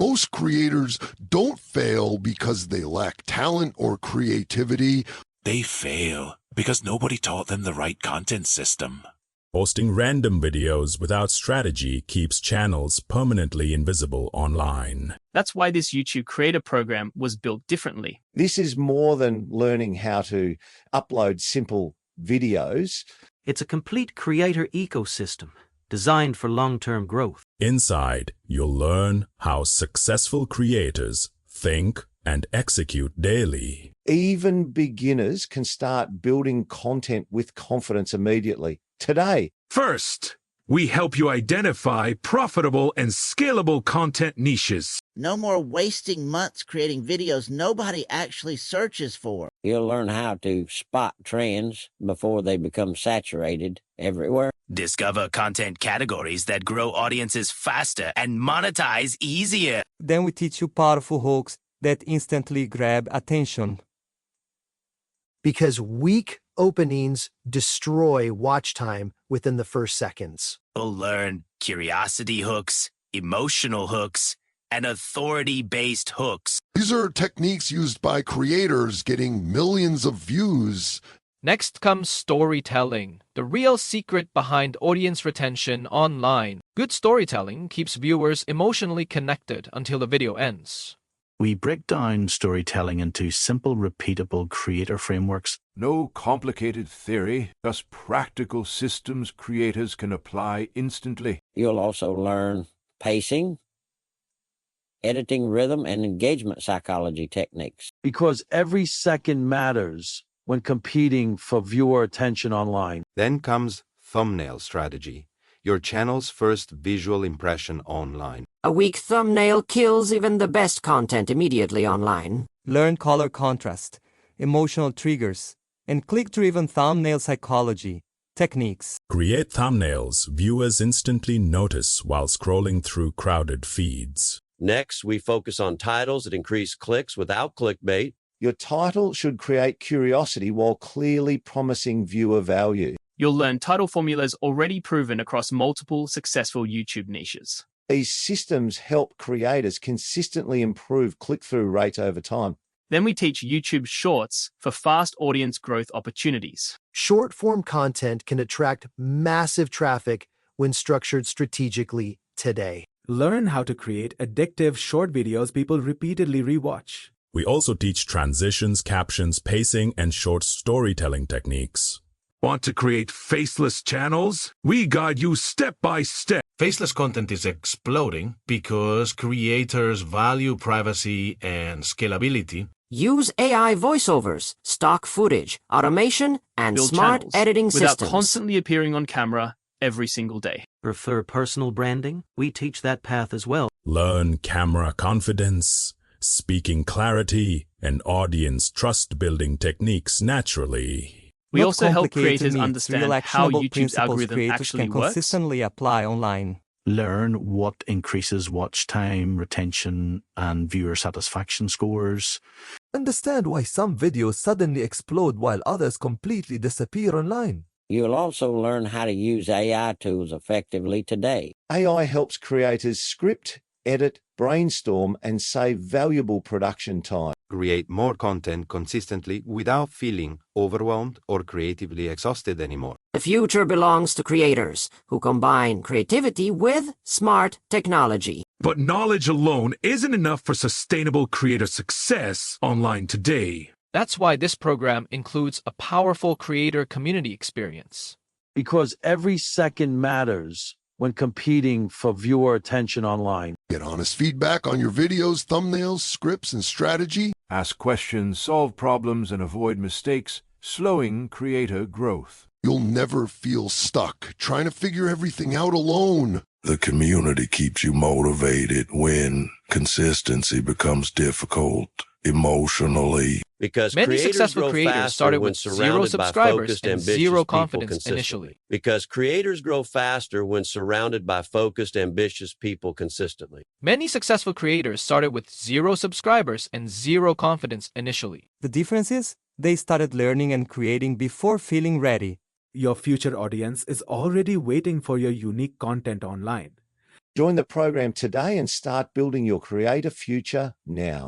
Most creators don't fail because they lack talent or creativity. They fail because nobody taught them the right content system. Posting random videos without strategy keeps channels permanently invisible online. That's why this YouTube creator program was built differently. This is more than learning how to upload simple videos. It's a complete creator ecosystem designed for long-term growth. Inside, you'll learn how successful creators think and execute daily. Even beginners can start building content with confidence immediately. Today, First, we help you identify profitable and scalable content niches. No more wasting months creating videos nobody actually searches for. You'll learn how to spot trends before they become saturated everywhere. Discover content categories that grow audiences faster and monetize easier. Then we teach you powerful hooks that instantly grab attention. Because weak openings destroy watch time within the first seconds. You'll learn curiosity hooks, emotional hooks, and authority-based hooks. These are techniques used by creators getting millions of views. Next comes storytelling, the real secret behind audience retention online. Good storytelling keeps viewers emotionally connected until the video ends. We break down storytelling into simple, repeatable creator frameworks. No complicated theory, just practical systems creators can apply instantly. You'll also learn pacing, editing rhythm, and engagement psychology techniques. Because every second matters when competing for viewer attention online. Then comes thumbnail strategy, your channel's first visual impression online. A weak thumbnail kills even the best content immediately online. Learn color contrast, emotional triggers, and click-driven thumbnail psychology techniques. Create thumbnails viewers instantly notice while scrolling through crowded feeds. Next, we focus on titles that increase clicks without clickbait. Your title should create curiosity while clearly promising viewer value. You'll learn title formulas already proven across multiple successful YouTube niches. These systems help creators consistently improve click-through rate over time. Then we teach YouTube Shorts for fast audience growth opportunities. Short-form content can attract massive traffic when structured strategically today. Learn how to create addictive short videos people repeatedly rewatch. We also teach transitions, captions, pacing, and short storytelling techniques. Want to create faceless channels? We guide you step by step. Faceless content is exploding because creators value privacy and scalability. Use AI voiceovers, stock footage, automation, and Build smart channels editing without systems. constantly appearing on camera every single day. Prefer personal branding? We teach that path as well. Learn camera confidence, speaking clarity, and audience trust-building techniques naturally. We Not also help complicated creators meets, understand real how actionable YouTube's principles algorithm creators actually can works. consistently apply online. Learn what increases watch time, retention, and viewer satisfaction scores. Understand why some videos suddenly explode while others completely disappear online. You'll also learn how to use AI tools effectively today. AI helps creators script, edit, brainstorm, and save valuable production time. Create more content consistently without feeling overwhelmed or creatively exhausted anymore. The future belongs to creators who combine creativity with smart technology. But knowledge alone isn't enough for sustainable creator success online today. That's why this program includes a powerful creator community experience. Because every second matters when competing for viewer attention online. Get honest feedback on your videos, thumbnails, scripts, and strategy. Ask questions, solve problems, and avoid mistakes, slowing creator growth. You'll never feel stuck trying to figure everything out alone. The community keeps you motivated when consistency becomes difficult emotionally. Because Many creators successful grow creators faster started when with 0 surrounded by subscribers focused, and ambitious 0 people confidence consistently. initially. Because creators grow faster when surrounded by focused, ambitious people consistently. Many successful creators started with 0 subscribers and 0 confidence initially. The difference is they started learning and creating before feeling ready. Your future audience is already waiting for your unique content online. Join the program today and start building your creator future now.